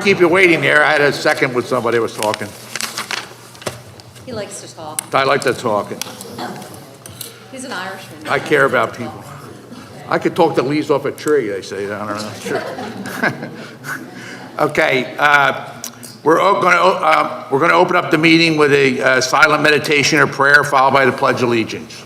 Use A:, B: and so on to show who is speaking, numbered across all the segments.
A: Keep you waiting there. I had a second with somebody who was talking.
B: He likes to talk.
A: I like to talk.
B: He's an Irishman.
A: I care about people. I could talk the leaves off a tree, they say. I don't know. Sure. Okay. We're going to open up the meeting with a silent meditation or prayer, followed by the Pledge of Allegiance.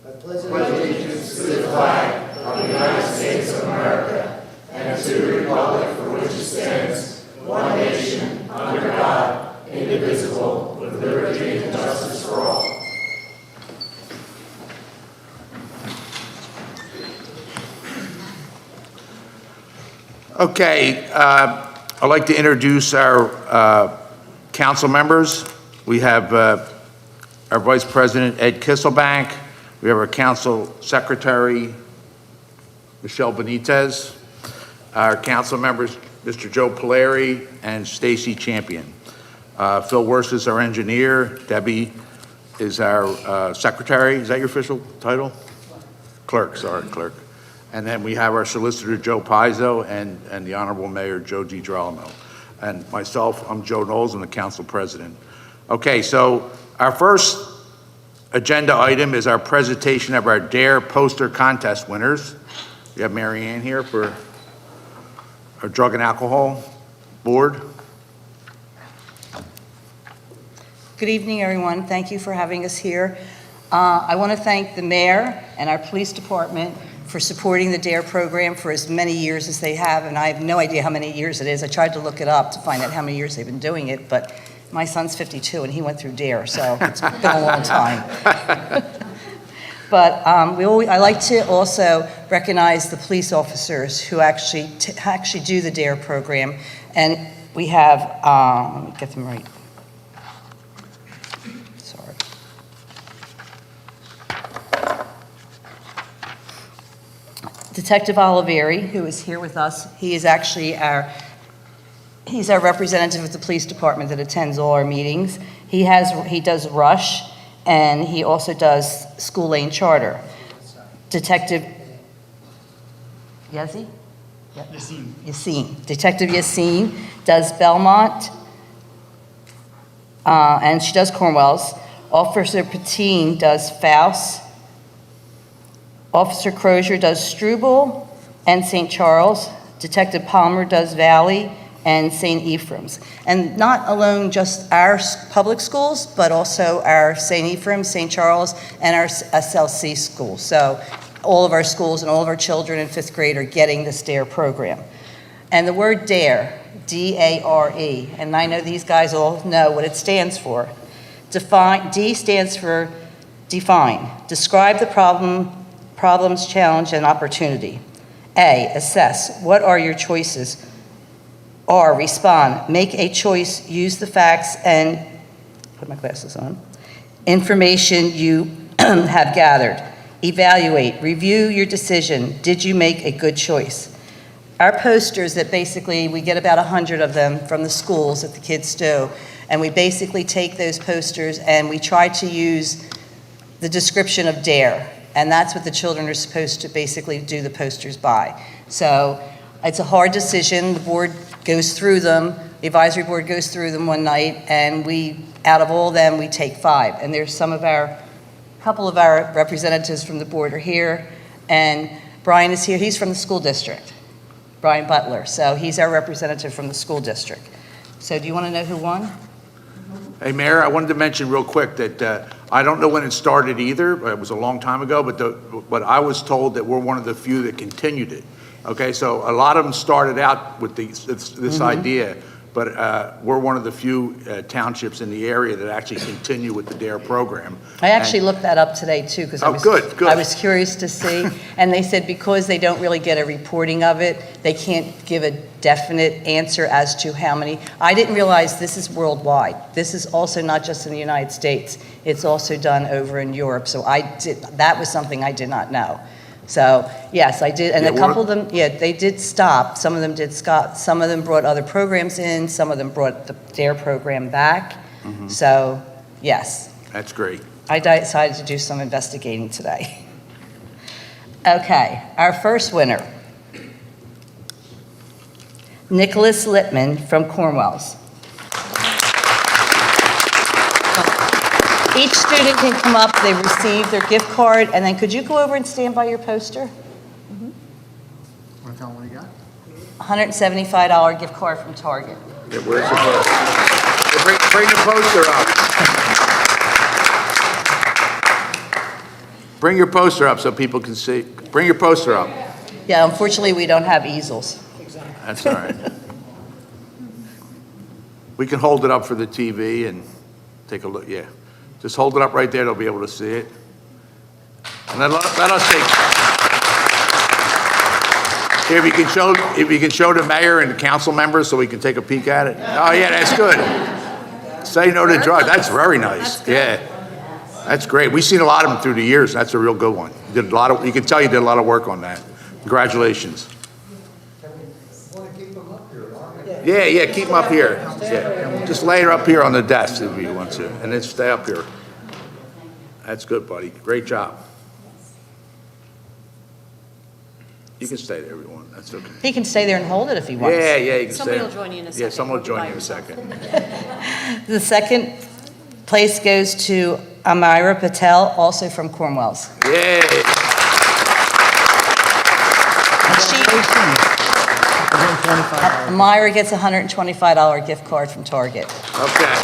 C: I pledge allegiance to the flag of the United States of America and to the republic for which it stands, one nation, under God, indivisible, with liberty and justice for all.
A: Okay, I'd like to introduce our council members. We have our Vice President, Ed Kisselbank. We have our Council Secretary, Michelle Benitez. Our council members, Mr. Joe Polari and Stacy Champion. Phil Worst is our engineer. Debbie is our secretary. Is that your official title? Clerk, sorry, clerk. And then we have our solicitor, Joe Pizzo, and the Honorable Mayor, Joe DiGirolamo. And myself, I'm Joe Knowles, I'm the council president. Okay, so our first agenda item is our presentation of our DARE poster contest winners. We have Mary Ann here for our drug and alcohol board.
D: Good evening, everyone. Thank you for having us here. I want to thank the mayor and our police department for supporting the DARE program for as many years as they have, and I have no idea how many years it is. I tried to look it up to find out how many years they've been doing it, but my son's 52 and he went through DARE, so it's been a long time. But I like to also recognize the police officers who actually do the DARE program, and we have, let me get them right. Sorry. Detective Oliveri, who is here with us, he is actually he's our representative of the police department that attends all our meetings. He does rush, and he also does school lane charter. Detective Yassine. Detective Yassine does Belmont, and she does Cornwell's. Officer Patine does Faust. Officer Crozier does Struble and St. Charles. Detective Palmer does Valley and St. Ephraim's. And not alone just our public schools, but also our St. Ephraim's, St. Charles, and our SLC schools. So all of our schools and all of our children in 5th grade are getting this DARE program. And the word DARE, D-A-R-E, and I know these guys all know what it stands for. D stands for define. Describe the problems, challenge, and opportunity. A, assess. What are your choices? R, respond. Make a choice, use the facts, and put my glasses on. Information you have gathered. Evaluate. Review your decision. Did you make a good choice? Our posters that basically, we get about 100 of them from the schools that the kids do, and we basically take those posters and we try to use the description of DARE. And that's what the children are supposed to basically do the posters by. So it's a hard decision. The board goes through them. The advisory board goes through them one night, and out of all of them, we take 5. And there's couple of our representatives from the board are here, and Brian is here. He's from the school district, Brian Butler. So he's our representative from the school district. So do you want to know who won?
A: Hey, Mayor, I wanted to mention real quick that I don't know when it started either. It was a long time ago, but I was told that we're one of the few that continued it. Okay, so a lot of them started out with this idea, but we're one of the few townships in the area that actually continue with the DARE program.
D: I actually looked that up today too, because I was curious to see, and they said because they don't really get a reporting of it, they can't give a definite answer as to how many. I didn't realize this is worldwide. This is also not just in the United States. It's also done over in Europe. So that was something I did not know. So, yes, I did, and
A: Yeah,
D: a couple of them, yeah, they did stop. Some of them did stop. Some of them brought other programs in, some of them brought their program back. So, yes,
A: That's great.
D: I decided to do some investigating today. Okay, our first winner, Nicholas Littman from Cornwalls. Each student can come up, they receive their gift card, and then could you go over and stand by your poster?
E: Want to tell them what you got?
D: $175 gift card from Target.
A: Yeah, where's the poster? Yeah, bring the poster up. Bring your poster up so people can see. Bring your poster up.
D: Yeah, unfortunately, we don't have easels.
A: That's all right. We can hold it up for the TV and take a look, yeah. Just hold it up right there, they'll be able to see it. And then let us take, here, if you can show the mayor and the council members so we can take a peek at it. Oh, yeah, that's good. Say no to drugs, that's very nice, yeah. That's great. We've seen a lot of them through the years, that's a real good one. You can tell you did a lot of work on that. Congratulations. Yeah, keep them up here. Yeah. Just lay her up here on the desk if you want to, and then stay up here. That's good, buddy. Great job. You can stay there if you want. That's okay.
D: He can stay there and hold it if he wants.
A: Yeah, you can stay.
B: Somebody will join you in a second.
A: Yeah, someone will
B: We'll be
A: join
B: by
A: you in a
B: yourself.
A: second.
D: The second place goes to Amira Patel, also from Cornwalls.
A: Yeah.
D: Amira gets a $125 gift card from Target.
A: Okay.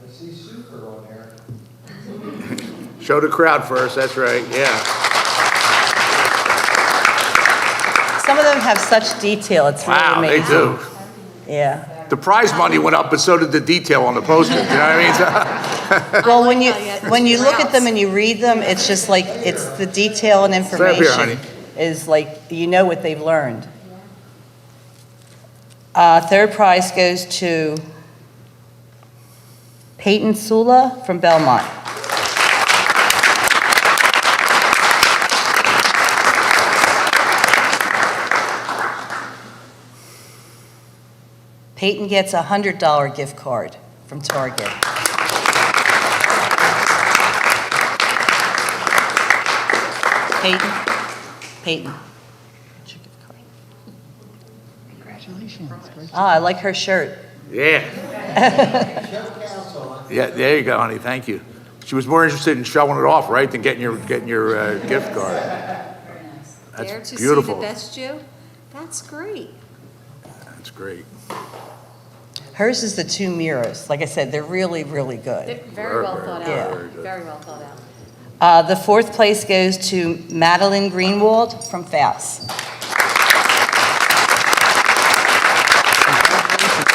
C: I see super on there.
A: Show the crowd first, that's right, yeah.
D: Some of them have such detail, it's really
A: Wow, they
D: amazing.
A: do.
D: Yeah.
A: The prize money went up, but so did the detail on the poster, you know what I mean?
D: Well,
B: like
D: when you,
B: how you had
D: when you
B: two
D: look at
B: routes.
D: them and you read them, it's just like, it's the detail and
A: up here,
D: information
A: honey.
D: is like, you know what they've learned. Third prize goes to Peyton Sula from Belmont. Peyton gets a $100 gift card from Target. Peyton. What's your gift card?
E: Congratulations. Great.
D: Ah, I like her shirt.
A: Yeah. Yeah, there you go, honey, thank you. She was more interested in showing it off, right, than getting your gift card.
B: Dare
A: That's
B: to
A: beautiful.
B: see the best you? That's great.
A: That's great.
D: Hers is the two mirrors. Like I said, they're really, really
B: They're
D: good.
B: very well thought
D: Yeah.
B: out.
A: Very good.
B: Very well thought out.
D: The fourth place goes to Madeline Greenwald from Faust.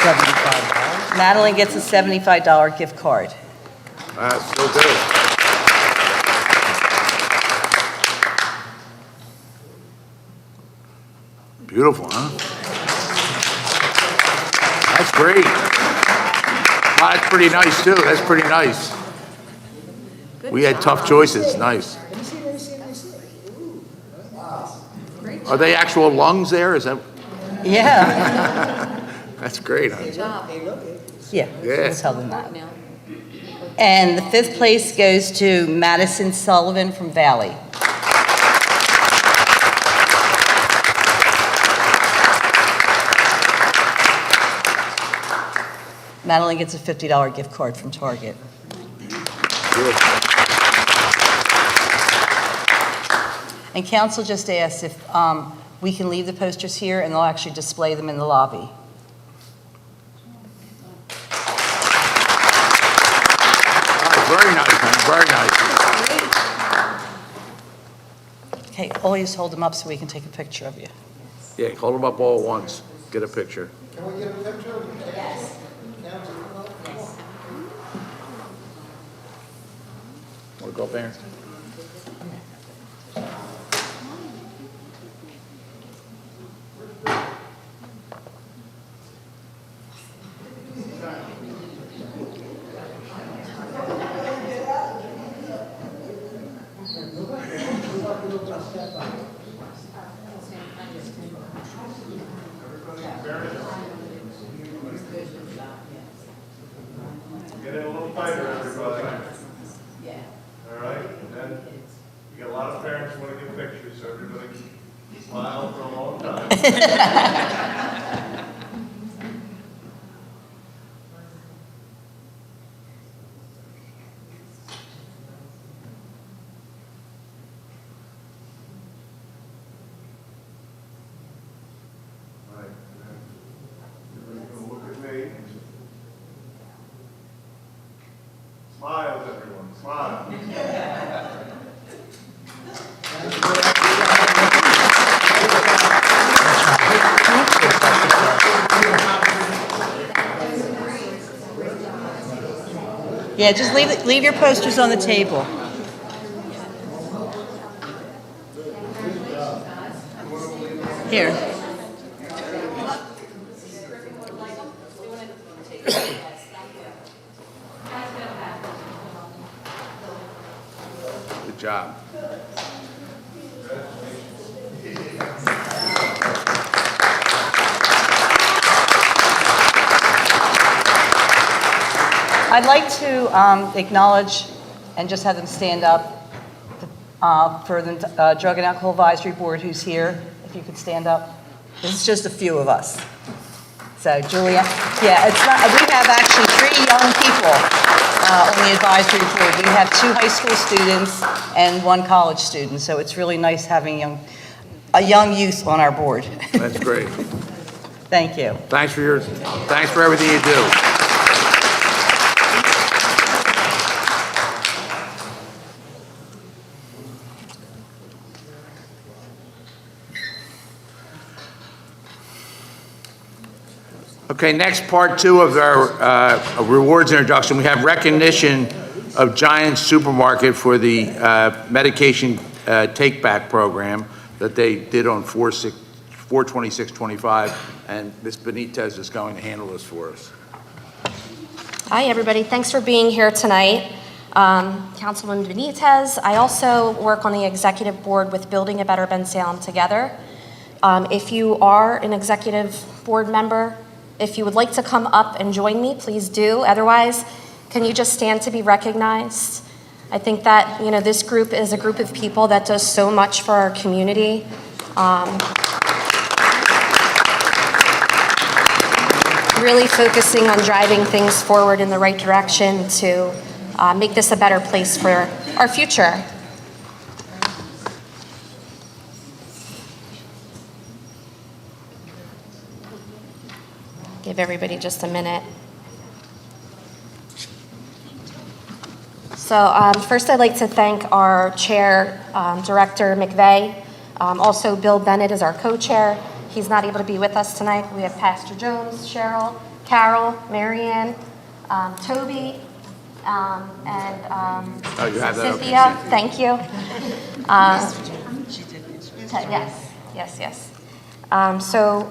E: $75.
D: Madeline gets a $75 gift card.
A: That's so good. Beautiful, huh? That's great. Wow, that's pretty nice, too. That's pretty nice.
B: Good
A: We had tough
B: job.
A: choices. Nice. Are they actual lungs there? Is that?
D: Yeah,
A: That's great, huh?
B: Good job.
D: yeah,
A: Yeah.
D: we'll tell them that.
B: Now,
D: And the fifth place goes to Madison Sullivan from Valley. Madeline gets a $50 gift card from Target. And council just asked if we can leave the posters here and they'll actually display them in the lobby.
A: Very nice, man. Very nice.
D: Okay, always hold them up so we can take a picture of you.
A: Yeah, hold them up all at once. Get a picture.
C: Can we get a picture? Yes.
A: Want to go up there?
F: Look at me. Smiles, everyone, smile.
D: Yeah, just leave your posters on the table. Here.
A: Good job.
D: I'd like to acknowledge and just have them stand up for the Drug and Alcohol Advisory Board who's here. If you could stand up. This is just a few of us. So Julia, yeah, it's not, we have actually 3 young people on the advisory board. We have 2 high school students and 1 college student. So it's really nice having a young youth on our board.
A: That's great.
D: Thank you.
A: Thanks for everything you do. Okay, next part 2 of our rewards introduction, we have recognition of Giant Supermarket for the medication take-back program that they did on 4/26/25, and Ms. Benitez is going to handle this for us.
G: Hi, everybody. Thanks for being here tonight. Councilman Benitez. I also work on the executive board with Building a Better Bensalem Together. If you are an executive board member, if you would like to come up and join me, please do. Otherwise, can you just stand to be recognized? I think that, this group is a group of people that does so much for our community. Really focusing on driving things forward in the right direction to make this a better place for our future. Give everybody just a minute. So first I'd like to thank our chair, Director McVeigh. Also Bill Bennett is our co-chair. He's not able to be with us tonight. We have Pastor Jones, Cheryl, Carol, Marianne, Toby, and
A: you have that? Okay,
G: Cynthia. Thank you. Yes. So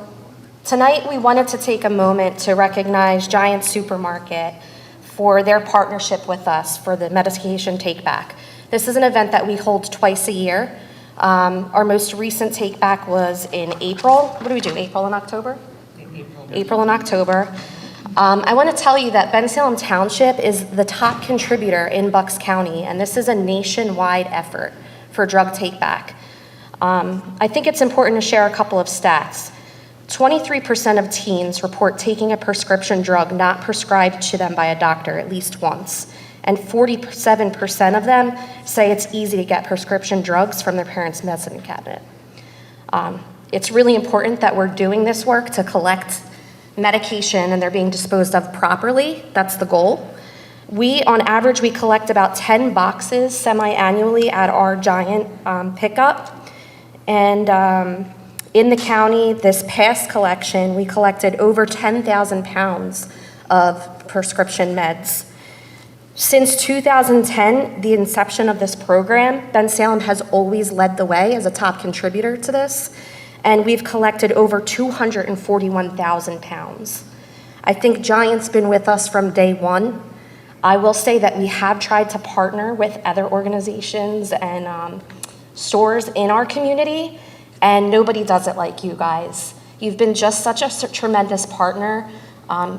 G: tonight we wanted to take a moment to recognize Giant Supermarket for their partnership with us for the medication take-back. This is an event that we hold twice a year. Our most recent take-back was in April. What do we do, April and October? April and October. I want to tell you that Bensalem Township is the top contributor in Bucks County, and this is a nationwide effort for drug take-back. I think it's important to share a couple of stats. 23% of teens report taking a prescription drug not prescribed to them by a doctor at least once. And 47% of them say it's easy to get prescription drugs from their parents' medicine cabinet. It's really important that we're doing this work to collect medication and they're being disposed of properly. That's the goal. On average, we collect about 10 boxes semi-annually at our Giant pickup. And in the county, this past collection, we collected over 10,000 pounds of prescription meds. Since 2010, the inception of this program, Bensalem has always led the way as a top contributor to this, and we've collected over 241,000 pounds. I think Giant's been with us from day one. I will say that we have tried to partner with other organizations and stores in our community, and nobody does it like you guys. You've been just such a tremendous partner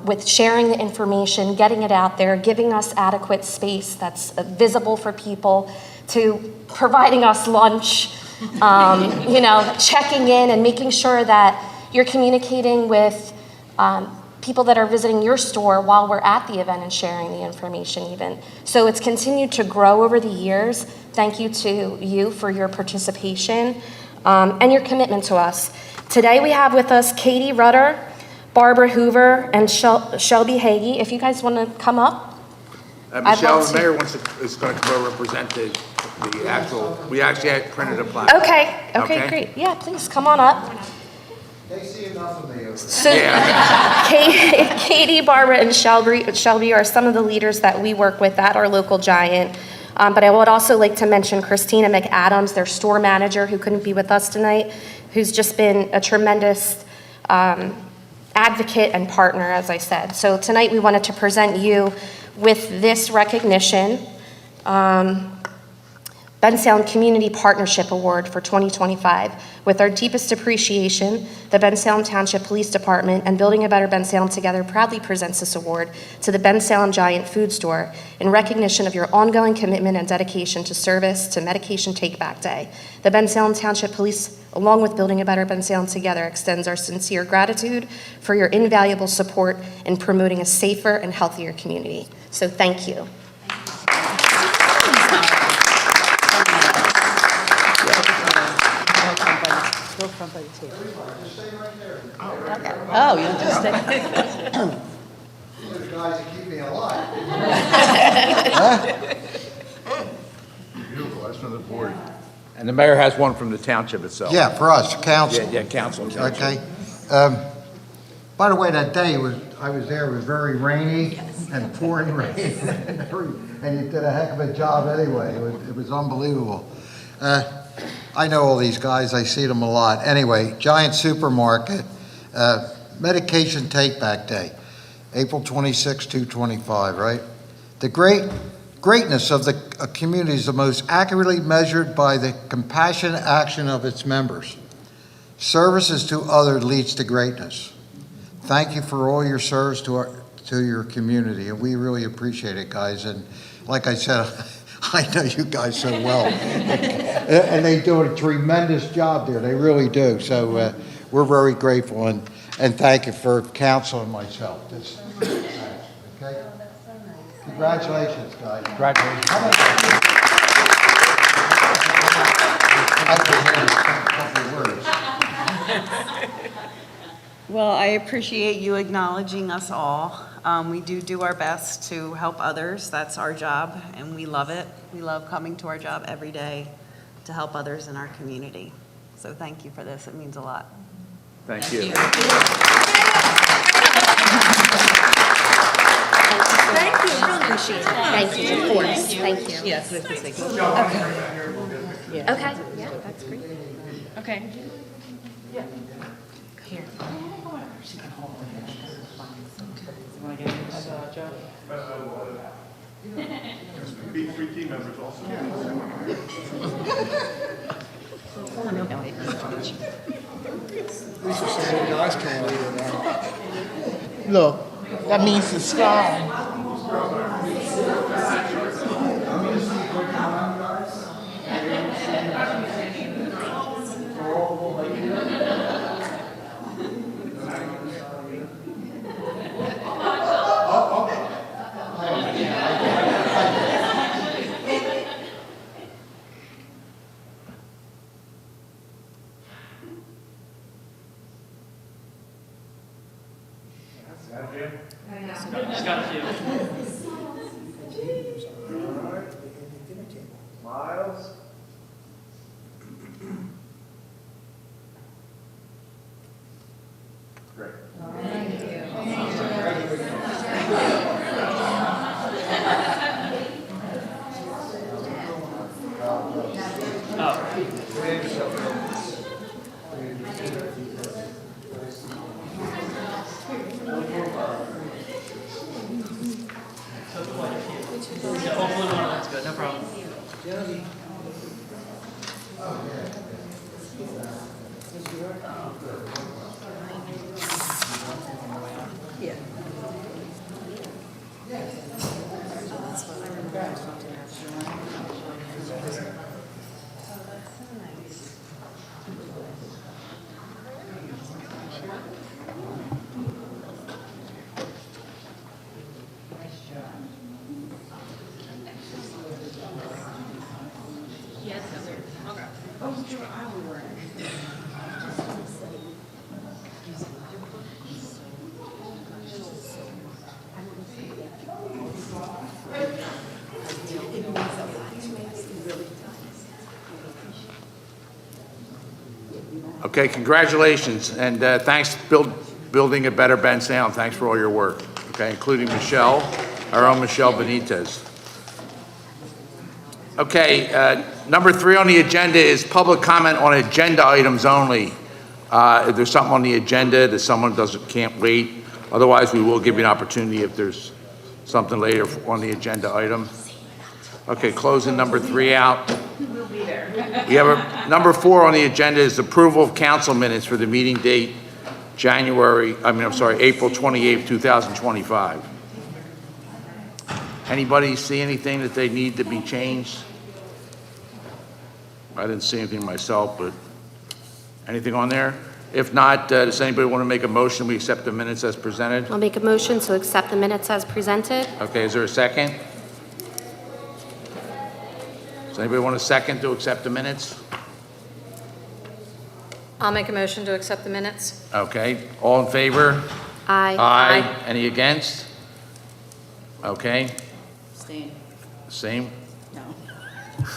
G: with sharing the information, getting it out there, giving us adequate space that's visible for people, to providing us lunch, checking in and making sure that you're communicating with people that are visiting your store while we're at the event and sharing the information even. So it's continued to grow over the years. Thank you to you for your participation and your commitment to us. Today we have with us Katie Rutter, Barbara Hoover, and Shelby Hagee. If you guys want to come up. I'd
A: Michelle,
G: love
A: the
G: to.
A: mayor is going to come over and present the actual, we actually had printed a plaque.
G: Okay, great. Yeah, please, come on up.
C: They see enough of me over
G: So,
A: Yeah.
G: Katie, Barbara, and Shelby are some of the leaders that we work with at our local Giant. But I would also like to mention Christina McAdams, their store manager, who couldn't be with us tonight, who's just been a tremendous advocate and partner, as I said. So tonight we wanted to present you with this recognition. Bensalem Community Partnership Award for 2025. With our deepest appreciation, the Bensalem Township Police Department and Building a Better Bensalem Together proudly presents this award to the Bensalem Giant Food Store in recognition of your ongoing commitment and dedication to service to Medication Take Back Day. The Bensalem Township Police, along with Building a Better Bensalem Together, extends our sincere gratitude for your invaluable support in promoting a safer and healthier community. So thank you.
D: Oh, you just stay.
C: These are the guys that keep me alive.
F: Beautiful, that's from the board.
A: And the mayor has one from the township itself.
C: Yeah, for us, council.
A: Yeah, council.
C: Okay. By the way, that day I was there, it was very rainy and pouring rain. And you did a heck of a job anyway. It was unbelievable. I know all these guys, I see them a lot. Anyway, Giant Supermarket, Medication Take Back Day, April 26, 225, right? The greatness of the community is the most accurately measured by the compassionate action of its members. Services to others leads to greatness. Thank you for all your service to your community, and we really appreciate it, guys. And like I said, I know you guys so well, and they do a tremendous job there. They really do. So we're very grateful, and thank you for council and myself. Okay. Congratulations, guys.
A: Congratulations.
H: Well, I appreciate you acknowledging us all. We do our best to help others. That's our job, and we love it. We love coming to our job every day to help others in our community. So thank you for this. It means a lot.
A: Thank you.
G: Thank you, of course. Thank you.
D: Yes, with the signal.
G: Okay, yeah, that's great.
H: Okay.
F: Three team members also.
E: These are some good guys coming over now. Look, that means it's strong.
F: Miles? Great.
A: Okay, congratulations, and thanks building a better Bensalem. Thanks for all your work, okay, including Michelle, our own Michelle Benitez. Okay, number 3 on the agenda is public comment on agenda items only. If there's something on the agenda that someone can't wait, otherwise we will give you an opportunity if there's something later on the agenda item. Okay, closing number 3 out. We have number 4 on the agenda is approval of council minutes for the meeting date April 28th, 2025. Anybody see anything that they need to be changed? I didn't see anything myself, but anything on there? If not, does anybody want to make a motion? We accept the minutes as presented?
G: I'll make a motion to accept the minutes as presented.
A: Okay, is there a second? Does anybody want a second to accept the minutes?
B: I'll make a motion to accept the minutes.
A: Okay, all in favor?
G: Aye.
A: Aye. Any against? Okay,
I: Abstain.
A: same?
I: No.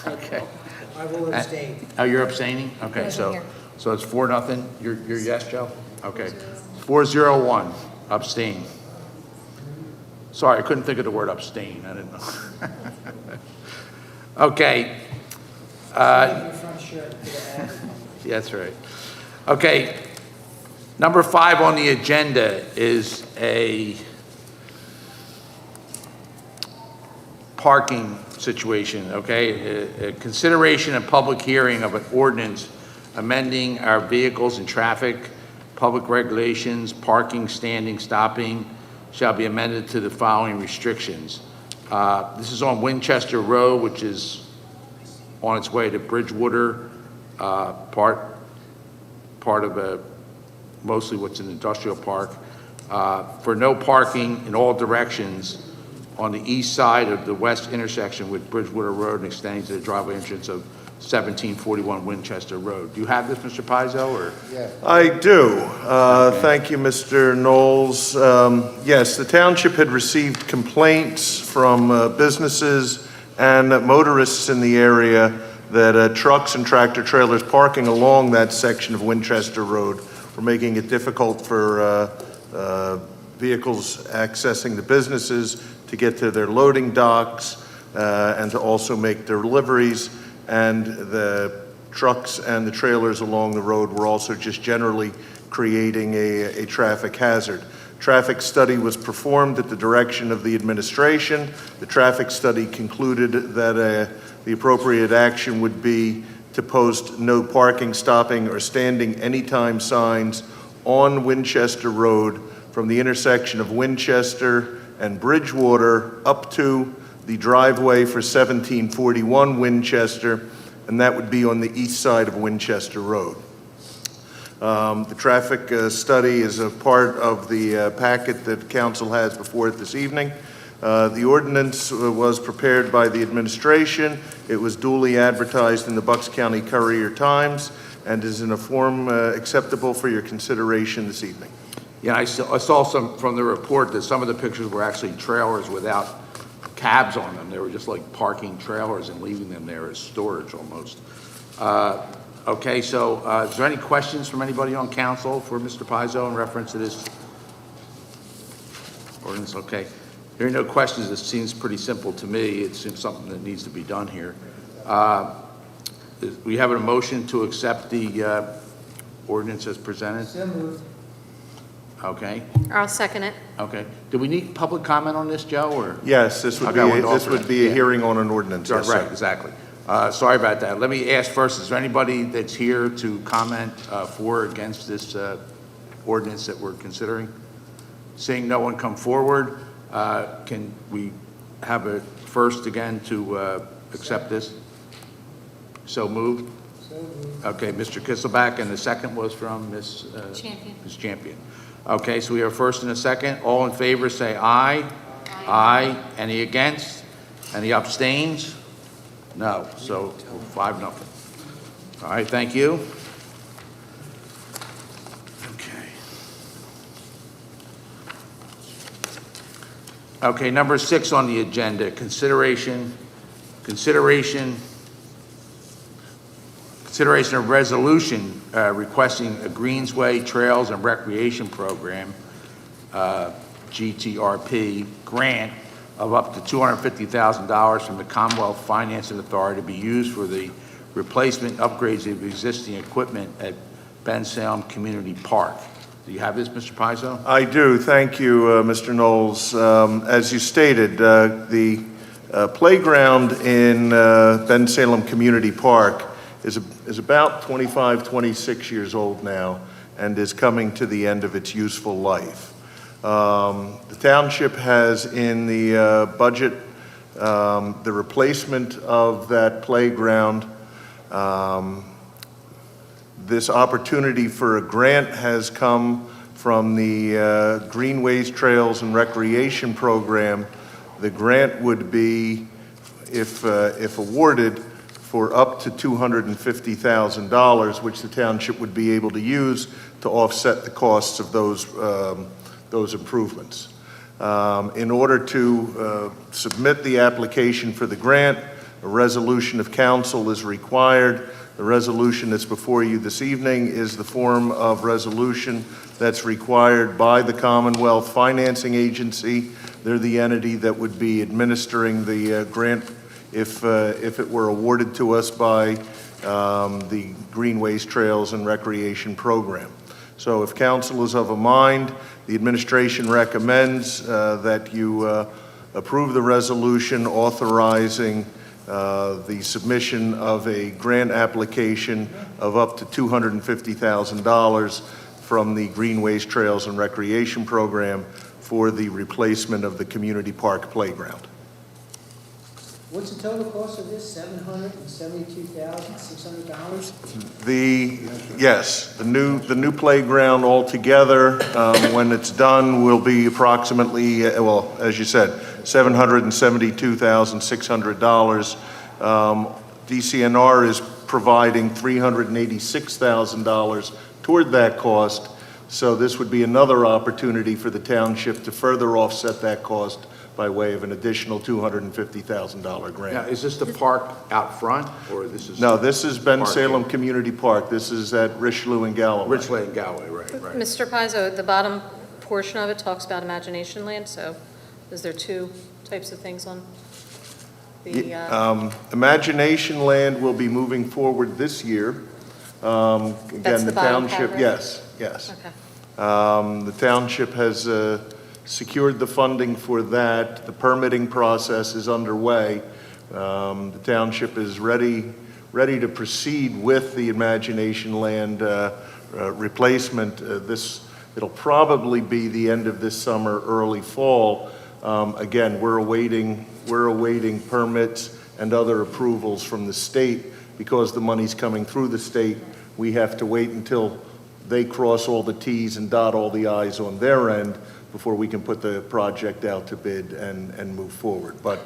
A: Okay.
J: I will abstain.
A: Oh, you're abstaining? Okay,
G: Wasn't here.
A: so it's 4-0. You're yes, Joe? Okay. 4-0-1, abstain. Sorry, I couldn't think of the word abstain. I didn't know. Okay.
J: Your front shirt to the ad.
A: Yeah, that's right. Okay. Number 5 on the agenda is a parking situation, okay? A consideration and public hearing of an ordinance amending our vehicles and traffic, public regulations, parking, standing, stopping shall be amended to the following restrictions. This is on Winchester Road, which is on its way to Bridgewater, part of mostly what's an industrial park, for no parking in all directions on the east side of the west intersection with Bridgewater Road and extending to the driveway entrance of 1741 Winchester Road. Do you have this, Mr. Pizzo, or?
K: I do. Thank you, Mr. Knowles. Yes, the township had received complaints from businesses and motorists in the area that trucks and tractor trailers parking along that section of Winchester Road were making it difficult for vehicles accessing the businesses to get to their loading docks and to also make their deliveries. And the trucks and the trailers along the road were also just generally creating a traffic hazard. Traffic study was performed at the direction of the administration. The traffic study concluded that the appropriate action would be to post no parking, stopping, or standing anytime signs on Winchester Road from the intersection of Winchester and Bridgewater up to the driveway for 1741 Winchester, and that would be on the east side of Winchester Road. The traffic study is a part of the packet that council has before it this evening. The ordinance was prepared by the administration. It was duly advertised in the Bucks County Courier-Times and is in a form acceptable for your consideration this evening.
A: Yeah, I saw some from the report that some of the pictures were actually trailers without cabs on them. They were just like parking trailers and leaving them there as storage almost. Okay, so is there any questions from anybody on council for Mr. Pizzo in reference to this ordinance? Okay. Hearing no questions, it seems pretty simple to me. It seems something that needs to be done here. We have a motion to accept the ordinance as presented.
J: So moved.
A: Okay,
B: I'll second it.
A: okay. Do we need public comment on this, Joe, or?
K: Yes, this would
A: Okay, I
K: be
A: wanted to
K: this
A: offer
K: would
A: that.
K: be a
A: Yeah.
K: hearing on an ordinance. Yes,
A: Right,
K: sir.
A: exactly. Sorry about that. Let me ask first, is there anybody that's here to comment for or against this ordinance that we're considering? Seeing no one come forward, can we have a first again to accept this? So moved?
J: So moved.
A: Okay, Mr. Kisselback, and the second was from Ms.
B: Champion.
A: Ms. Champion. Okay, so we have a first and a second. All in favor, say aye. Aye. Any against? Any abstains? No. So 5-0. All right, thank you. Okay. Okay, number 6 on the agenda, consideration Consideration of resolution requesting a Greensway Trails and Recreation Program, GTRP, grant of up to $250,000 from the Commonwealth Financing Authority to be used for the replacement upgrades of existing equipment at Bensalem Community Park. Do you have this, Mr. Pizzo?
K: I do. Thank you, Mr. Knowles. As you stated, the playground in Bensalem Community Park is about 25, 26 years old now and is coming to the end of its useful life. The township has in the budget the replacement of that playground. This opportunity for a grant has come from the Greenways, Trails, and Recreation Program. The grant would be, if awarded, for up to $250,000, which the township would be able to use to offset the costs of those improvements. In order to submit the application for the grant, a resolution of council is required. The resolution that's before you this evening is the form of resolution that's required by the Commonwealth Financing Agency. They're the entity that would be administering the grant if it were awarded to us by the Greenways, Trails, and Recreation Program. So if council is of a mind, the administration recommends that you approve the resolution authorizing the submission of a grant application of up to $250,000 from the Greenways, Trails, and Recreation Program for the replacement of the community park playground.
J: What's the total cost of this, $772,600?
K: Yes, the new playground altogether, when it's done, will be approximately, well, as you said, $772,600. DCNR is providing $386,000 toward that cost, so this would be another opportunity for the township to further offset that cost by way of an additional $250,000 grant.
A: Now, is this the park out front, or this is?
K: No, this is Bensalem
A: Park.
K: Community Park. This is at Richelieu and Galloway.
A: Richland and Galway, right.
B: Mr. Pizzo, the bottom portion of it talks about Imagination Land, so is there two types of things on the?
K: Imagination Land will be moving forward this year. Again,
B: That's the bottom
K: township,
B: paragraph?
K: yes.
B: Okay.
K: The township has secured the funding for that. The permitting process is underway. The township is ready to proceed with the Imagination Land replacement. It'll probably be the end of this summer, early fall. Again, we're awaiting permits and other approvals from the state. Because the money's coming through the state, we have to wait until they cross all the Ts and dot all the Is on their end before we can put the project out to bid and move forward. But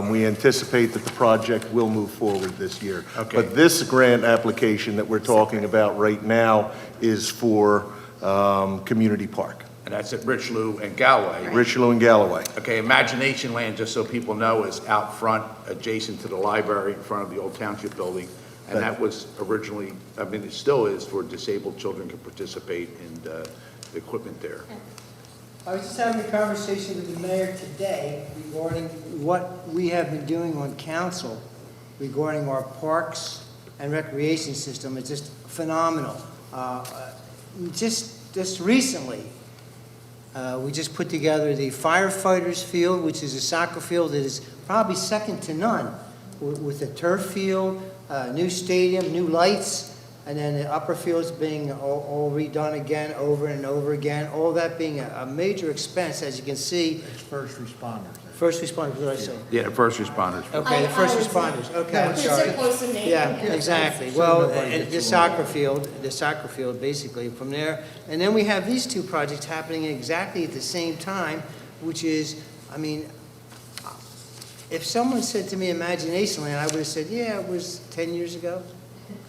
K: we anticipate that the project will move forward this year.
A: Okay.
K: But this grant application that we're talking about right now is for Community Park.
A: And that's at Richelieu and Galway.
K: Richelieu and Galloway.
A: Okay, Imagination Land, just so people know, is out front, adjacent to the library, in front of the old township building. And that was originally, I mean, it still is, for disabled children to participate in the equipment there.
J: I was just having a conversation with the mayor today regarding what we have been doing on council regarding our parks and recreation system. It's just phenomenal. Just recently, we just put together the firefighters field, which is a soccer field that is probably second to none, with a turf field, new stadium, new lights, and then the upper fields being all redone again, over and over again, all that being a major expense, as you can see.
E: It's first responders.
J: First responders, what did I say?
A: Yeah, the first responders.
J: Okay, the first responders, okay, I'm sorry. Yeah, exactly. Well, the soccer field, basically, from there. And then we have these two projects happening exactly at the same time, which is, I mean, if someone said to me Imagination Land, I would have said, yeah, it was 10 years ago,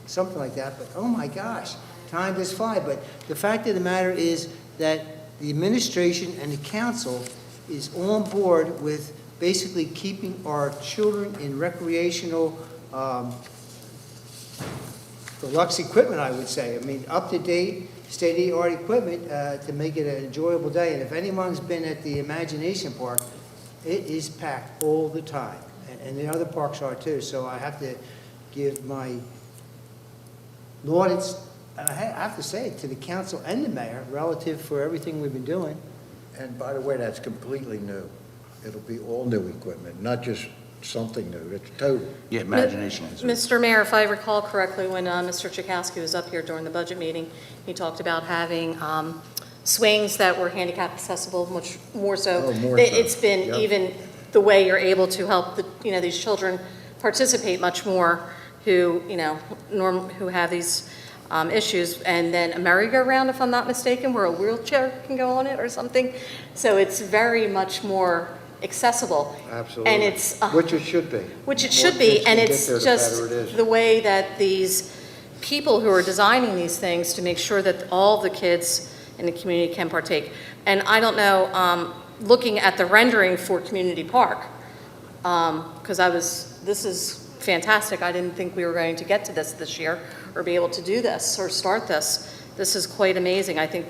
J: something like that. But, oh my gosh, time does fly. But the fact of the matter is that the administration and the council is on board with basically keeping our children in recreational deluxe equipment, I would say. I mean, up-to-date, state-of-the-art equipment to make it an enjoyable day. And if anyone's been at the Imagination Park, it is packed all the time. And the other parks are too. So I have to give my laudits, and I have to say it, to the council and the mayor relative for everything we've been doing.
I: And by the way, that's completely new. It'll be all new equipment, not just something new, it's total.
A: Yeah, imagination is.
B: Mr. Mayor, if I recall correctly, when Mr. Chakowski was up here during the budget meeting, he talked about having swings that were handicap accessible, much more so.
I: Oh, more so.
B: It's been
I: Yep.
B: even the way you're able to help these children participate much more who, who have these issues. And then a merry-go-round, if I'm not mistaken, where a wheelchair can go on it or something. So it's very much more accessible.
I: Absolutely.
B: And it's,
I: Which it should be.
B: which it
I: The more
B: should be,
I: kids
B: and
I: can get
B: it's
I: there, the
B: just
I: better it is.
B: the way that these people who are designing these things to make sure that all the kids in the community can partake. And I don't know, looking at the rendering for Community Park, because this is fantastic. I didn't think we were going to get to this year or be able to do this or start this. This is quite amazing. I think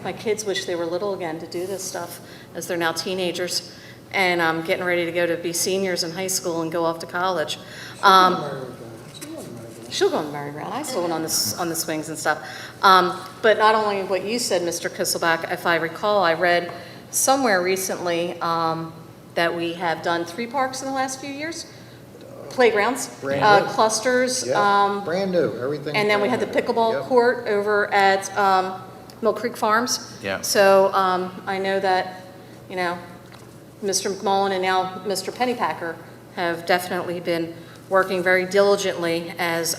B: my kids wish they were little again to do this stuff, as they're now teenagers and getting ready to go to be seniors in high school and go off to college. She'll go on the merry-go-round. I still went on the swings and stuff. But not only what you said, Mr. Kisselback, if I recall, I read somewhere recently that we have done 3 parks in the last few years. Playgrounds,
I: Brand new.
B: clusters.
I: Yeah, brand new, everything.
B: And then we had the pickleball
I: Yep.
B: court over at Mill Creek Farms.
A: Yeah.
B: So I know that, Mr. McMullen and now Mr. Pennypacker have definitely been working very diligently as,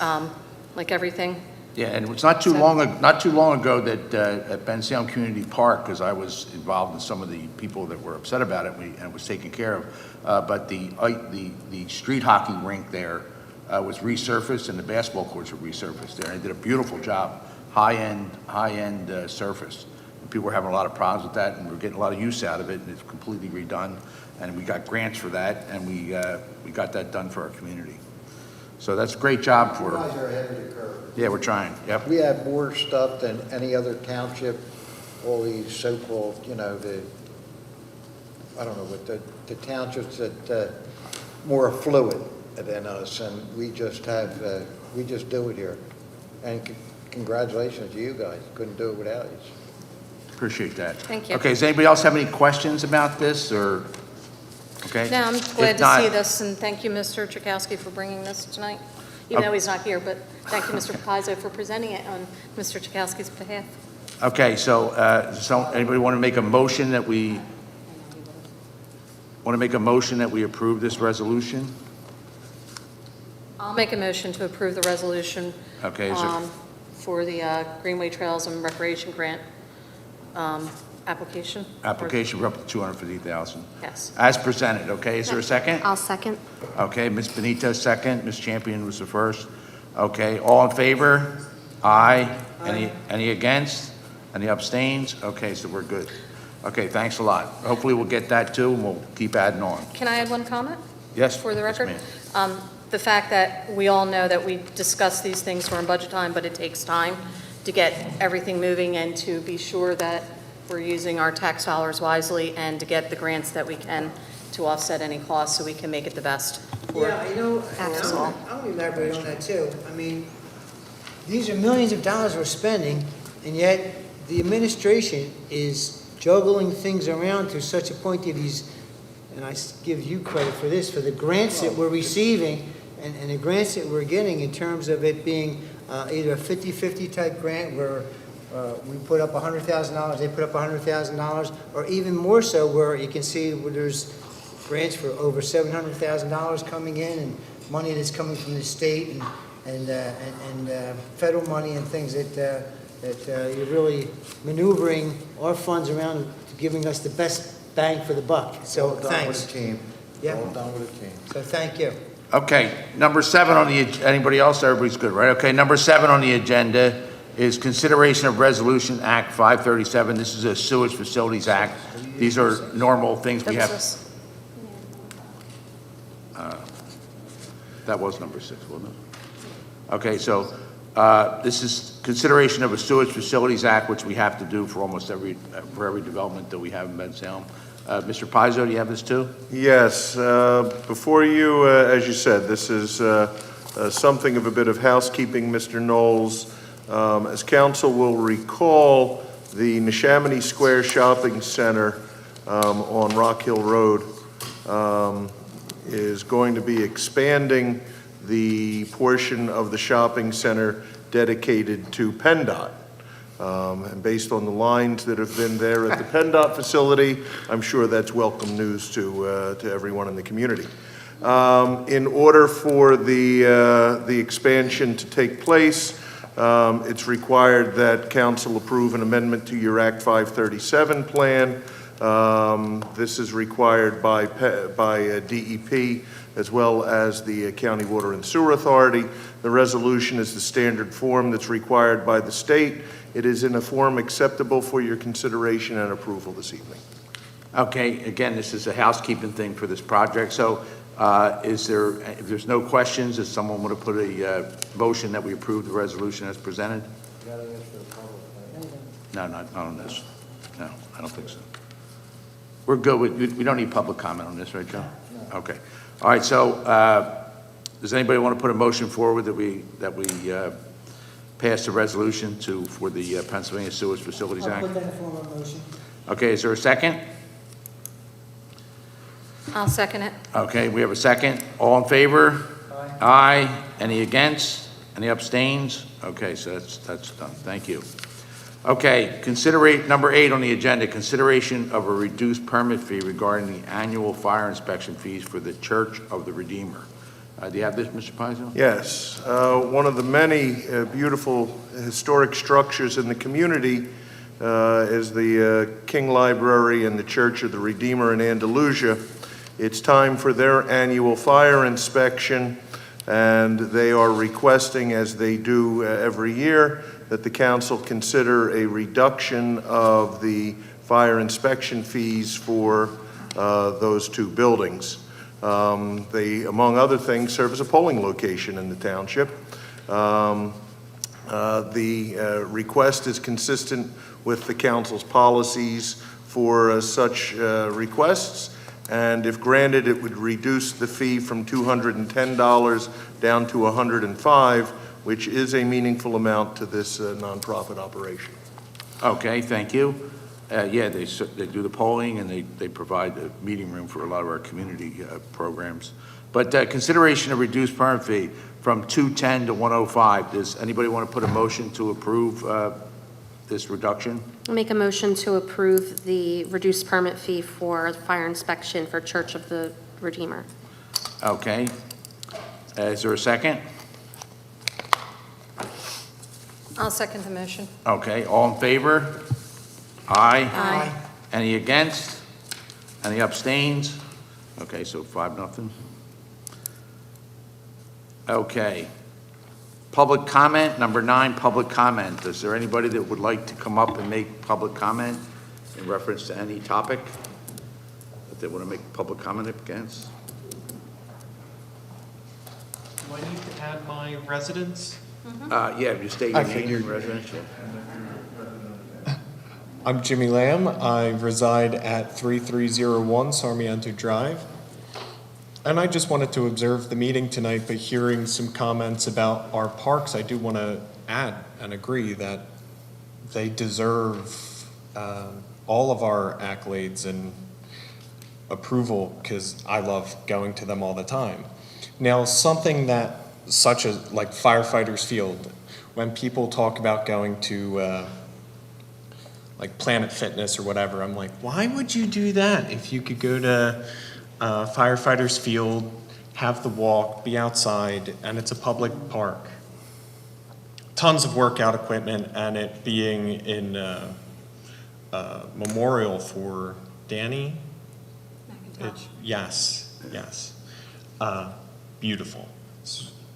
B: like everything.
A: Yeah, and it's not too long ago that at Bensalem Community Park, because I was involved in some of the people that were upset about it, and it was taken care of, but the street hockey rink there was resurfaced, and the basketball courts were resurfaced there, and they did a beautiful job, high-end surface. And people were having a lot of problems with that, and we're getting a lot of use out of it, and it's completely redone, and we got grants for that, and we got that done for our community. So that's a great job
I: You
A: for,
I: guys are ahead of the curve.
A: yeah, we're trying, yep.
I: We have more stuff than any other township, all these so-called, I don't know, what the townships that more affluent than us, and we just do it here. And congratulations to you guys, couldn't do it without you.
A: Appreciate that.
B: Thank you.
A: Okay, does anybody else have any questions about this, or, okay?
B: No, I'm
A: If
B: glad to
A: not-
B: see this, and thank you, Mr. Chakowski, for bringing this tonight, even though he's not here, but thank you, Mr. Pizzo, for presenting it on Mr. Chakowski's behalf.
A: Okay, so anybody want to make a motion that we approve this resolution?
B: I'll make a motion to approve the resolution
A: Okay, is there,
B: for the Greenway Trails and Recreation Grant application.
A: application for up to $250,000.
B: Yes.
A: As presented, okay, is there a second?
G: I'll second.
A: Okay, Ms. Benito, second, Ms. Champion was the first. Okay, all in favor? Aye. Any against? Any abstains? Okay, so we're good. Okay, thanks a lot. Hopefully we'll get that too, and we'll keep adding on.
B: Can I add one comment?
A: Yes?
B: For the
A: yes,
B: record?
A: ma'am.
B: The fact that we all know that we discuss these things during budget time, but it takes time to get everything moving and to be sure that we're using our tax dollars wisely and to get the grants that we can to offset any costs so we can make it the best.
J: Yeah,
B: Absolutely.
J: I'm elaborate on that too. I mean, these are millions of dollars we're spending, and yet the administration is juggling things around to such a point that and I give you credit for this, for the grants that we're receiving and the grants that we're getting in terms of it being either a 50-50 type grant where we put up $100,000, they put up $100,000, or even more so where you can see where there's grants for over $700,000 coming in and money that's coming from the state and federal money and things that you're really maneuvering our funds around, giving us the best bang for the buck. So
I: All done
J: thanks.
I: with a team.
J: Yeah.
I: All done with a team.
J: So thank you.
A: Okay, number 7 on the, anybody else? Everybody's good, right? Okay, number 7 on the agenda is consideration of Resolution Act 537. This is a Sewage Facilities Act. These are normal things we
B: That was
A: have.
B: this.
A: That was number 6, wasn't it? Okay, so This is consideration of a Sewage Facilities Act, which we have to do for almost every development that we have in Bensalem. Mr. Pizzo, do you have this too?
K: Yes, before you, as you said, this is something of a bit of housekeeping, Mr. Knowles. As council will recall, the Neshaminy Square Shopping Center on Rock Hill Road is going to be expanding the portion of the shopping center dedicated to PennDOT. And based on the lines that have been there at the PennDOT facility, I'm sure that's welcome news to everyone in the community. In order for the expansion to take place, it's required that council approve an amendment to your Act 537 plan. This is required by DEP as well as the County Water and Sewer Authority. The resolution is the standard form that's required by the state. It is in a form acceptable for your consideration and approval this evening.
A: Okay, again, this is a housekeeping thing for this project. So if there's no questions, is someone want to put a motion that we approve the resolution as presented? No, not on this. No, I don't think so. We're good with, we don't need public comment on this, right, Joe? No. Okay. All right, so does anybody want to put a motion forward that we pass the resolution for the Pennsylvania Sewage Facilities Act?
J: I'll put that in form of motion.
A: Okay, is there a second?
B: I'll second it.
A: Okay, we have a second. All in favor? Aye. Aye. Any against? Any abstains? Okay, so that's done. Thank you. Okay, number 8 on the agenda, consideration of a reduced permit fee regarding the annual fire inspection fees for the Church of the Redeemer. Do you have this, Mr. Pizzo?
K: Yes, one of the many beautiful historic structures in the community is the King Library and the Church of the Redeemer in Andalusia. It's time for their annual fire inspection, and they are requesting, as they do every year, that the council consider a reduction of the fire inspection fees for those two buildings. They, among other things, serve as a polling location in the township. The request is consistent with the council's policies for such requests, and if granted, it would reduce the fee from $210 down to $105, which is a meaningful amount to this nonprofit operation.
A: Okay, thank you. Yeah, they do the polling, and they provide the meeting room for a lot of our community programs. But consideration of reduced permit fee from $210 to $105. Does anybody want to put a motion to approve this reduction?
G: I'll make a motion to approve the reduced permit fee for fire inspection for Church of the Redeemer.
A: Okay. Is there a second?
B: I'll second the motion.
A: Okay, all in favor? Aye.
B: Aye.
A: Any against? Any abstains? Okay, so 5-0. Okay. Public comment, number 9, public comment. Is there anybody that would like to come up and make public comment in reference to any topic that they want to make public comment against?
L: Do I need to add my residence?
A: Yeah, you state your name and residence.
L: I'm Jimmy Lamb. I reside at 3301 Sarmiento Drive. And I just wanted to observe the meeting tonight, but hearing some comments about our parks, I do want to add and agree that they deserve all of our accolades and approval, because I love going to them all the time. Now, something that, such as like Firefighters Field, when people talk about going to like Planet Fitness or whatever, I'm like, why would you do that if you could go to Firefighters Field, have the walk, be outside, and it's a public park? Tons of workout equipment, and it being in memorial for Danny. Yes. Beautiful.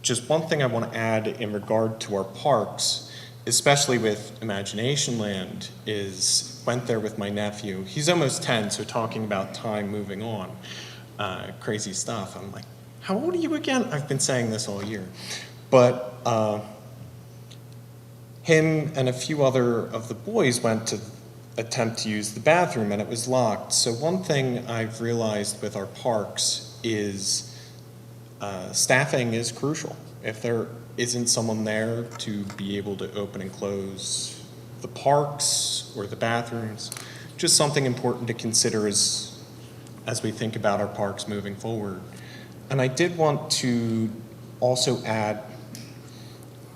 L: Just one thing I want to add in regard to our parks, especially with Imagination Land, is went there with my nephew. He's almost 10, so talking about time moving on. Crazy stuff. I'm like, how old are you again? I've been saying this all year. But him and a few other of the boys went to attempt to use the bathroom and it was locked. So one thing I've realized with our parks is staffing is crucial. If there isn't someone there to be able to open and close the parks or the bathrooms, just something important to consider as we think about our parks moving forward. And I did want to also add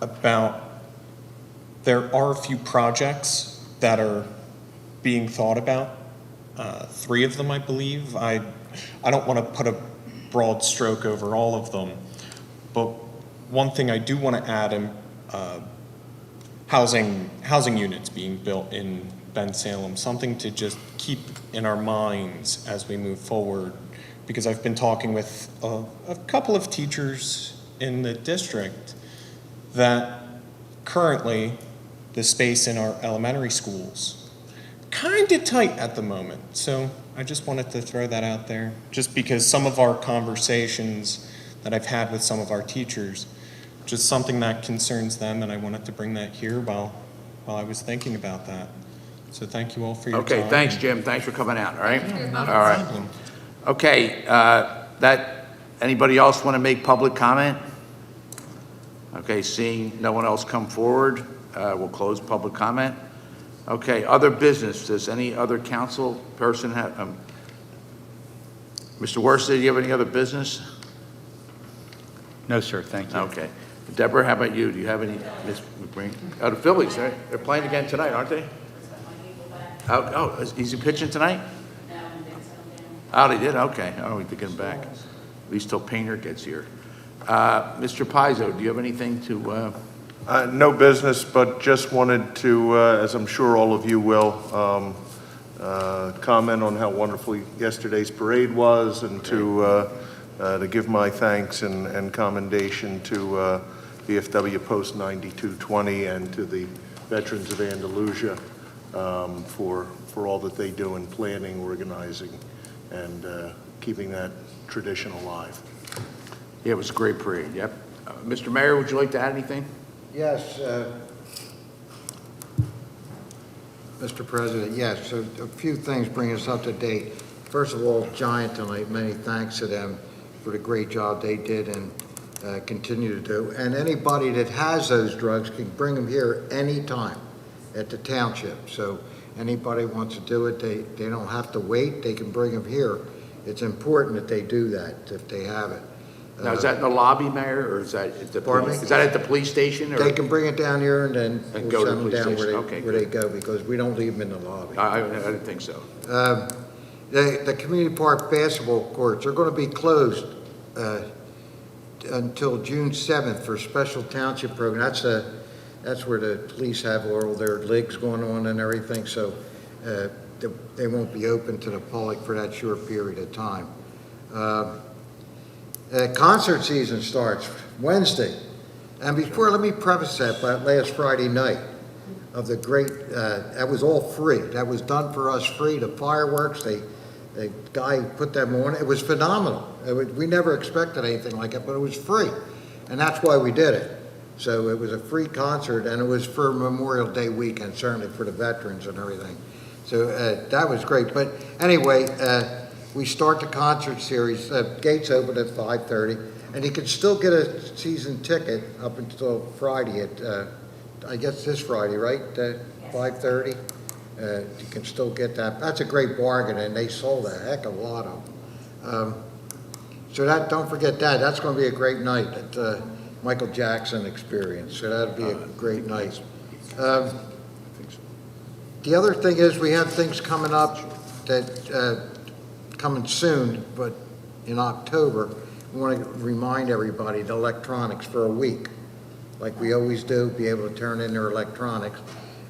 L: about, there are a few projects that are being thought about, 3 of them, I believe. I don't want to put a broad stroke over all of them, but one thing I do want to add, housing units being built in Bensalem, something to just keep in our minds as we move forward, because I've been talking with a couple of teachers in the district that currently the space in our elementary schools kind of tight at the moment. So I just wanted to throw that out there, just because some of our conversations that I've had with some of our teachers, just something that concerns them, and I wanted to bring that here while I was thinking about that. So thank you all for your time.
A: Okay, thanks, Jim. Thanks for coming out, all right?
L: Not a
A: All right.
L: problem.
A: Okay, anybody else want to make public comment? Okay, seeing no one else come forward, we'll close public comment. Okay, other business. Does any other council person have, Mr. Worsted, do you have any other business?
M: No, sir, thank you.
A: Okay. Deborah, how about you? Do you have any, the Phillies, right? They're playing again tonight, aren't they? Is he pitching tonight? Oh, they did? Okay. Oh, we have to get him back. At least till Painter gets here. Mr. Pizzo, do you have anything to,
K: No business, but just wanted to, as I'm sure all of you will, comment on how wonderful yesterday's parade was, and to give my thanks and commendation to VFW Post 9220 and to the Veterans of Andalusia for all that they do in planning, organizing, and keeping that tradition alive.
A: yeah, it was a great parade, yep. Mr. Mayor, would you like to add anything?
I: Yes, Mr. President, yes, so a few things bring us up to date. First of all, Giant tonight, many thanks to them for the great job they did and continue to do. And anybody that has those drugs can bring them here anytime at the township. So anybody wants to do it, they don't have to wait, they can bring them here. It's important that they do that if they have it.
A: Now, is that in the lobby, Mayor, or is that at the
I: Pardon
A: police?
I: me?
A: Is that at the police station? Or?
I: They can bring it down here and then
A: And
I: we'll
A: go to
I: send
A: the
I: them down
A: police station.
I: where they go, because we don't leave them in the lobby.
A: I didn't think so.
I: The community park basketball courts are going to be closed until June 7th for special township program. That's where the police have all their leagues going on and everything, so they won't be open to the public for that short period of time. Concert season starts Wednesday. And before, let me preface that by last Friday night of the great, that was all free. That was done for us free, the fireworks, the guy who put them on. It was phenomenal. We never expected anything like it, but it was free. And that's why we did it. So it was a free concert, and it was for Memorial Day weekend, certainly for the veterans and everything. So that was great. But anyway, we start the concert series. Gates open at 5:30, and you can still get a season ticket up until Friday at, I guess this Friday, right? 5:30. You can still get that. That's a great bargain, and they sold a heck of a lot of them. So that, don't forget that. That's going to be a great night at Michael Jackson Experience. So that'll be a great night. The other thing is we have things coming up that coming soon, but in October. We want to remind everybody the electronics for a week, like we always do, be able to turn in their electronics.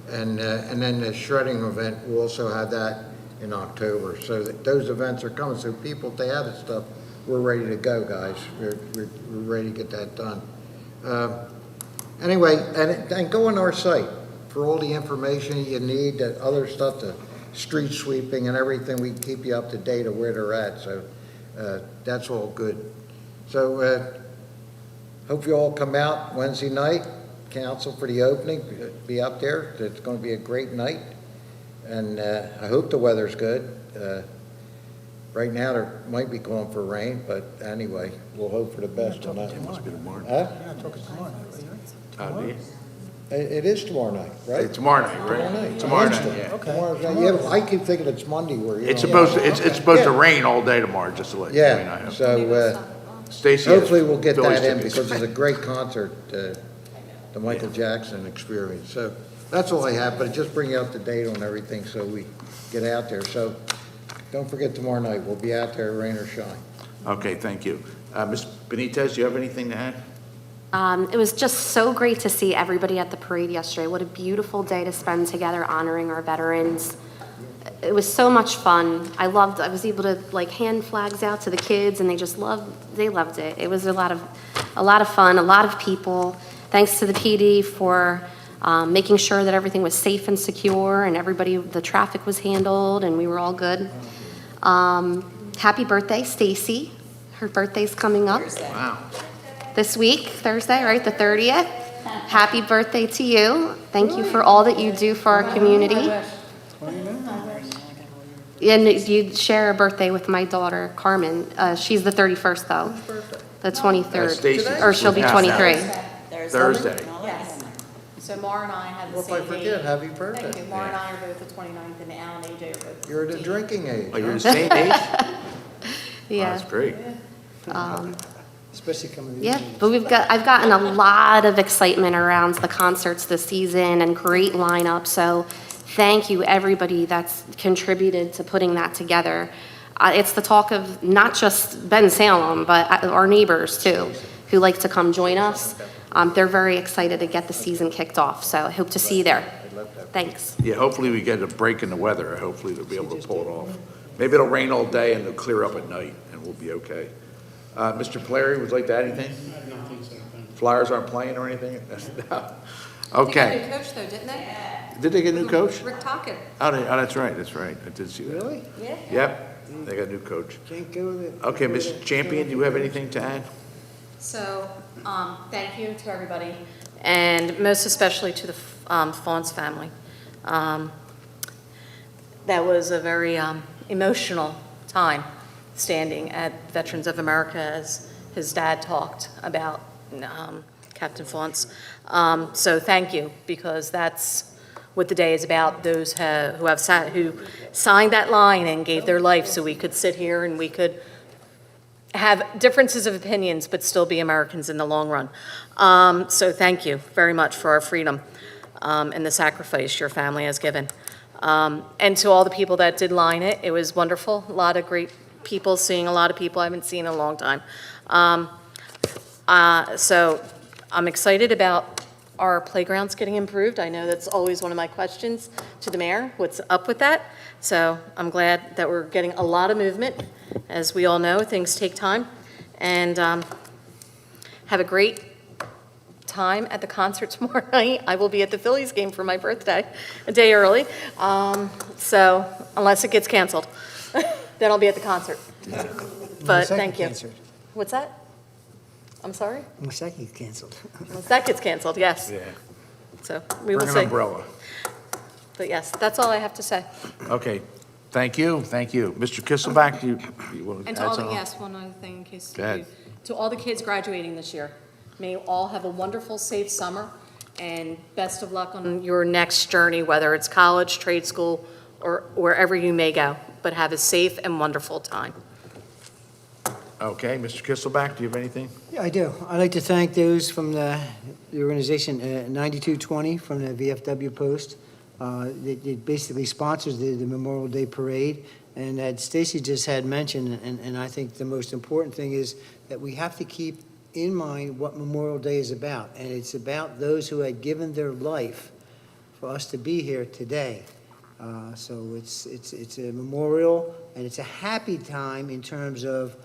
I: And then the shredding event, we'll also have that in October. So those events are coming, so people, if they have the stuff, we're ready to go, guys. We're ready to get that done. Anyway, and go on our site for all the information you need, that other stuff, the street sweeping and everything. We keep you up to date of where they're at, so that's all good. So hope you all come out Wednesday night council for the opening, be up there. It's going to be a great night, and I hope the weather's good. Right now, there might be calling for rain, but anyway, we'll hope for the best on that.
F: It must be tomorrow.
I: Huh?
A: Yeah.
I: It is tomorrow night, right?
A: It's tomorrow night, right?
I: Tomorrow night.
A: Tomorrow night,
I: Wednesday.
A: yeah.
I: Tomorrow's night. Yeah, but I keep thinking it's Monday where you're
A: It's
I: on.
A: supposed to
I: Yeah.
A: rain all day tomorrow, just to let you know.
I: Yeah, so
A: Stacy has
I: hopefully we'll get
A: Phillies
I: that in
A: tickets.
I: because it's a great concert, the Michael Jackson experience. So that's all I have, but just bring you up to date on everything so we get out there. So don't forget tomorrow night, we'll be out there, rain or shine.
A: Okay, thank you. Ms. Benitez, do you have anything to add?
G: It was just so great to see everybody at the parade yesterday. What a beautiful day to spend together honoring our veterans. It was so much fun. I was able to hand flags out to the kids and they loved it. It was a lot of fun, a lot of people. Thanks to the PD for making sure that everything was safe and secure and the traffic was handled and we were all good. Happy birthday, Stacy. Her birthday's coming up.
A: Wow.
G: This week, Thursday, right, the 30th. Happy birthday to you. Thank you for all that you do for our community. And you share a birthday with my daughter, Carmen. She's the 31st, though. The 23rd.
A: Stacy's.
G: Or she'll be
A: Yeah.
G: 23.
A: Thursday.
B: Yes. So Mara and I have the
I: Well, if I
B: same date.
I: forget, happy birthday.
B: Thank you. Mara and I are both the 29th, and Al and AJ are both.
I: You're the drinking age.
A: Oh, you're
I: huh?
A: the same age? Oh,
G: Yeah.
A: that's great.
J: Especially coming to
G: Yeah, but I've gotten a lot of excitement around the concerts this season and great lineup. So thank you, everybody that's contributed to putting that together. It's the talk of not just Bensalem, but our neighbors too, who like to come join us. They're very excited to get the season kicked off. So I hope to see you there. Thanks.
A: Yeah, hopefully we get a break in the weather. Hopefully they'll be able to pull it off. Maybe it'll rain all day and it'll clear up at night and we'll be okay. Mr. Polari, would you like to add anything? Flyers aren't playing or anything? No.
B: They got a
A: Okay.
B: new coach, though, didn't they?
A: Did they get a new coach?
B: Rick Tockett.
A: Oh, that's right. I did see that.
J: Really?
B: Yeah.
A: Yep, they got a new coach.
J: Can't go with it.
A: Okay, Ms. Champion, do you have anything to add?
B: So, thank you to everybody, and most especially to the Fawns family. That was a very emotional time, standing at Veterans of America as his dad talked about Captain Fawns. So thank you, because that's what the day is about, those who signed that line and gave their life so we could sit here and we could have differences of opinions, but still be Americans in the long run. So thank you very much for our freedom and the sacrifice your family has given. And to all the people that did line it, it was wonderful. A lot of great people, seeing a lot of people I haven't seen in a long time. So I'm excited about our playgrounds getting improved. I know that's always one of my questions to the mayor, what's up with that? So I'm glad that we're getting a lot of movement. As we all know, things take time. And have a great time at the concert tomorrow night. I will be at the Phillies game for my birthday, a day early. So unless it gets canceled, then I'll be at the concert. But thank you. What's that? I'm sorry?
J: Unless that gets canceled.
B: Unless that gets canceled, yes.
A: Yeah.
B: So we will
A: Bring an
B: see.
A: umbrella.
B: But yes, that's all I have to say.
A: Okay, thank you. Mr. Kisselback, you want to
B: And
A: add
B: to all
A: something?
B: yes, one other thing in case
A: Go ahead.
B: you, to all the kids graduating this year, may you all have a wonderful, safe summer, and best of luck on your next journey, whether it's college, trade school, or wherever you may go. But have a safe and wonderful time.
A: Okay, Mr. Kisselback, do you have anything?
J: Yeah, I do. I'd like to thank those from the organization 9220 from the VFW Post. It basically sponsors the Memorial Day Parade. And that Stacy just had mentioned, and I think the most important thing is that we have to keep in mind what Memorial Day is about. And it's about those who had given their life for us to be here today. So it's a memorial, and it's a happy time in terms of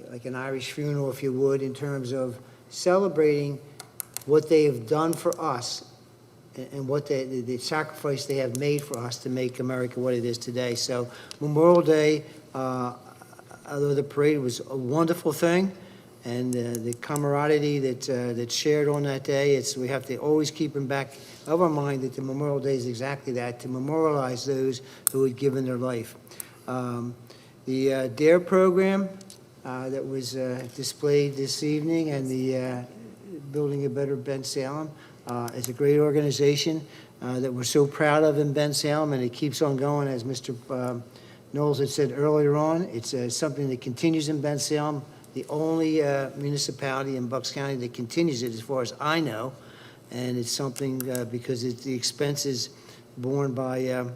J: like an Irish funeral, if you would, in terms of celebrating what they have done for us and what the sacrifice they have made for us to make America what it is today. So Memorial Day, although the parade was a wonderful thing, and the camaraderie that's shared on that day. We have to always keep in back of our mind that the Memorial Day is exactly that, to memorialize those who had given their life. The DARE program that was displayed this evening, and the Building a Better Bensalem is a great organization that we're so proud of in Bensalem, and it keeps on going, as Mr. Knowles had said earlier on. It's something that continues in Bensalem, the only municipality in Bucks County that continues it as far as I know, and it's something because the expenses borne by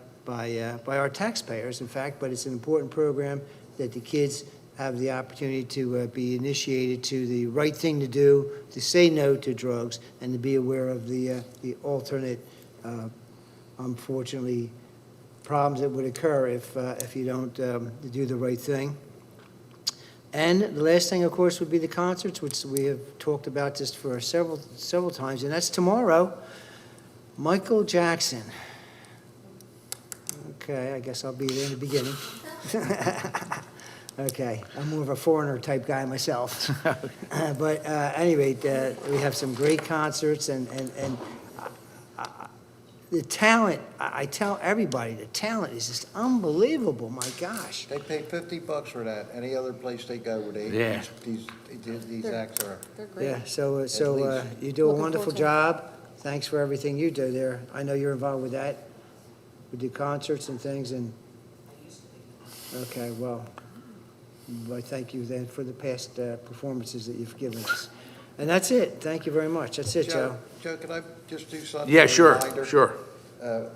J: our taxpayers, in fact, but it's an important program that the kids have the opportunity to be initiated to the right thing to do, to say no to drugs, and to be aware of the alternate, unfortunately, problems that would occur if you don't do the right thing. And the last thing, of course, would be the concerts, which we have talked about just for several times, and that's tomorrow. Michael Jackson. Okay, I guess I'll be there in the beginning. Okay, I'm more of a foreigner type guy myself. But anyway, we have some great concerts, and the talent, I tell everybody, the talent is just unbelievable, my gosh.
I: They pay $50 for that. Any other place they go where
A: Yeah.
I: these acts are.
B: They're great.
J: Yeah, so
I: least.
J: you do a
B: Looking
J: wonderful
B: forward to it.
J: job. Thanks for everything you do there. I know you're involved with that. We do concerts and things, and, okay, well, I thank you then for the past performances that you've given us. And that's it. Thank you very much. That's it, Joe.
I: Joe, could I just do something?
A: Yeah,
I: a
A: sure,
I: reminder?
A: sure.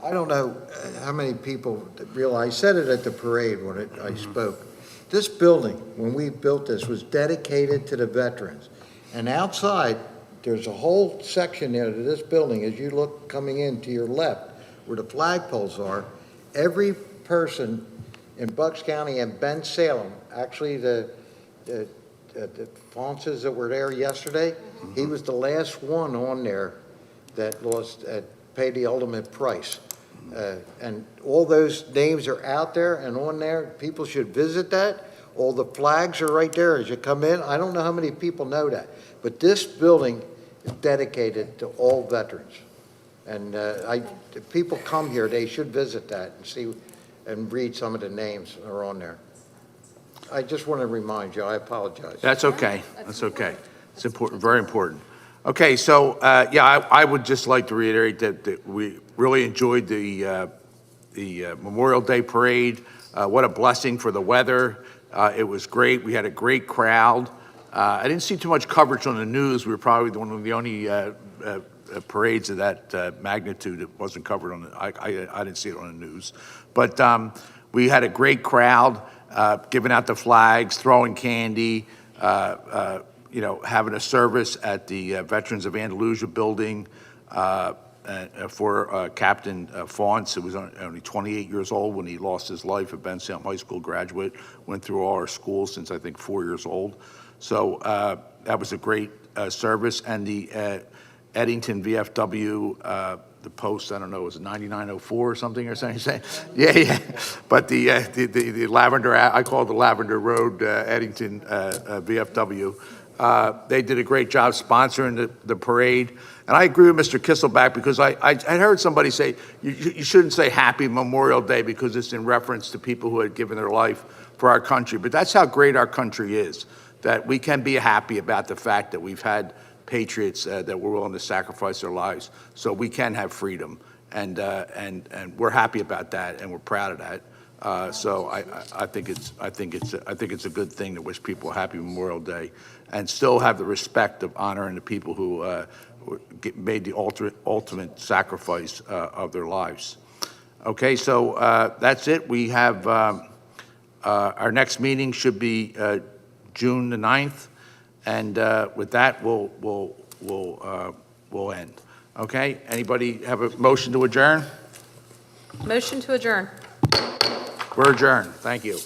I: I don't know how many people realize, I said it at the parade when I spoke. This building, when we built this, was dedicated to the veterans. And outside, there's a whole section there to this building, as you look coming in to your left, where the flagpoles are. Every person in Bucks County and Bensalem, actually the Fonces that were there yesterday, he was the last one on there that paid the ultimate price. And all those names are out there and on there. People should visit that. All the flags are right there as you come in. I don't know how many people know that, but this building is dedicated to all veterans. And if people come here, they should visit that and see and read some of the names that are on there. I just want to remind you, I apologize.
A: That's okay. That's okay. It's important, very important. Okay, so, yeah, I would just like to reiterate that we really enjoyed the Memorial Day Parade. What a blessing for the weather. It was great. We had a great crowd. I didn't see too much coverage on the news. We were probably one of the only parades of that magnitude that wasn't covered on the, I didn't see it on the news. But we had a great crowd, giving out the flags, throwing candy, you know, having a service at the Veterans of Andalusia building for Captain Faunce, who was only 28 years old when he lost his life, a Bensalem High School graduate, went through all our schools since I think 4 years old. So that was a great service. And the Eddington VFW, the post, I don't know, was it 9904 or something or something? Yeah. But the Lavender, I call it the Lavender Road Eddington VFW. They did a great job sponsoring the parade. And I agree with Mr. Kisselback because I heard somebody say, you shouldn't say Happy Memorial Day because it's in reference to people who had given their life for our country. But that's how great our country is, that we can be happy about the fact that we've had patriots that were willing to sacrifice their lives so we can have freedom. And we're happy about that, and we're proud of that. So I think it's a good thing to wish people a happy Memorial Day, and still have the respect of honoring the people who made the ultimate sacrifice of their lives. Okay, so that's it. We have our next meeting should be June the 9th, and with that we'll end. Okay. Anybody have a motion to adjourn?
B: Motion to adjourn.
A: We're adjourned. Thank you.